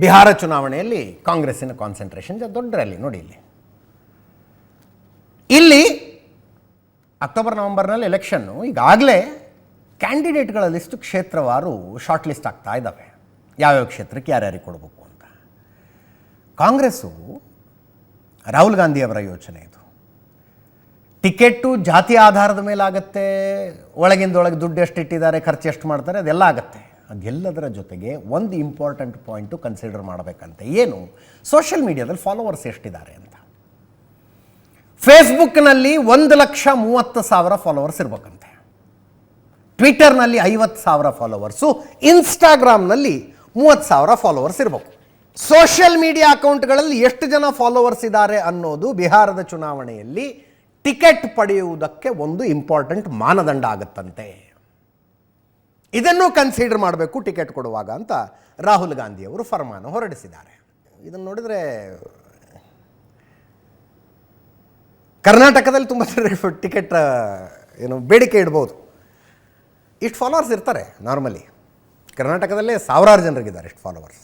ಬಿಹಾರ ಚುನಾವಣೆಯಲ್ಲಿ ಕಾಂಗ್ರೆಸ್ಸಿನ ಕಾನ್ಸಂಟ್ರೇಷನ್ ದೊಡ್ಡ ರ್ಯಾಲಿ ನೋಡಿ ಇಲ್ಲಿ ಅಕ್ಟೋಬರ್ ನವೆಂಬರ್ನಲ್ಲಿ ಎಲೆಕ್ಷನ್ನು ಈಗಾಗಲೇ ಕ್ಯಾಂಡಿಡೇಟ್ಗಳ ಲಿಸ್ಟು ಕ್ಷೇತ್ರವಾರು ಶಾರ್ಟ್ ಲಿಸ್ಟ್ ಆಗ್ತಾ ಇದ್ದಾವೆ, ಯಾವ್ಯಾವ ಕ್ಷೇತ್ರಕ್ಕೆ ಯಾರ್ಯಾರಿಗೆ ಕೊಡಬೇಕು ಅಂತ. ಕಾಂಗ್ರೆಸ್ಸು ರಾಹುಲ್ ಗಾಂಧಿಯವರ ಯೋಚನೆ ಇದು. ಟಿಕೆಟು ಜಾತಿ ಆಧಾರದ ಮೇಲೆ ಆಗುತ್ತೆ, ಒಳಗಿಂದೊಳಗೆ ದುಡ್ಡು ಎಷ್ಟು ಇಟ್ಟಿದ್ದಾರೆ, ಖರ್ಚು ಎಷ್ಟು ಮಾಡ್ತಾರೆ, ಅದೆಲ್ಲ ಆಗುತ್ತೆ. ಅದೆಲ್ಲದರ ಜೊತೆಗೆ ಒಂದು ಇಂಪಾರ್ಟೆಂಟ್ ಪಾಯಿಂಟು ಕನ್ಸಿಡರ್ ಮಾಡಬೇಕಂತೆ. ಏನು? ಸೋಷಿಯಲ್ ಮೀಡಿಯಾದಲ್ಲಿ ಫಾಲೋವರ್ಸ್ ಎಷ್ಟಿದ್ದಾರೆ ಅಂತ. ಫೇಸ್ಬುಕ್ನಲ್ಲಿ 1,30,000 ಫಾಲೋವರ್ಸ್ ಇರಬೇಕಂತೆ, ಟ್ವಿಟರ್ನಲ್ಲಿ 50,000 ಫಾಲೋವರ್ಸು, ಇನ್ಸ್ಟಾಗ್ರಾಮ್ನಲ್ಲಿ 30,000 ಫಾಲೋವರ್ಸ್ ಇರಬೇಕು. ಸೋಷಿಯಲ್ ಮೀಡಿಯಾ ಅಕೌಂಟ್ಗಳಲ್ಲಿ ಎಷ್ಟು ಜನ ಫಾಲೋವರ್ಸ್ ಇದ್ದಾರೆ ಅನ್ನೋದು ಬಿಹಾರದ ಚುನಾವಣೆಯಲ್ಲಿ ಟಿಕೆಟ್ ಪಡೆಯುವುದಕ್ಕೆ ಒಂದು ಇಂಪಾರ್ಟೆಂಟ್ ಮಾನದಂಡ ಆಗುತ್ತಂತೆ. ಇದನ್ನು ಕನ್ಸಿಡರ್ ಮಾಡಬೇಕು ಟಿಕೆಟ್ ಕೊಡುವಾಗ ಅಂತ ರಾಹುಲ್ ಗಾಂಧಿಯವರು ಫರ್ಮಾನ ಹೊರಡಿಸಿದ್ದಾರೆ. ಇದನ್ನು ನೋಡಿದರೆ ಕರ್ನಾಟಕದಲ್ಲಿ ತುಂಬ ಟಿಕೆಟ್ ಬೇಡಿಕೆ ಇಡ್ಬೋದು. ಇಷ್ಟು ಫಾಲೋವರ್ಸ್ ಇರ್ತಾರೆ ನಾರ್ಮಲಿ, ಕರ್ನಾಟಕದಲ್ಲೇ ಸಾವಿರಾರು ಜನರಿಗಿದ್ದಾರೆ ಇಷ್ಟು ಫಾಲೋವರ್ಸ್.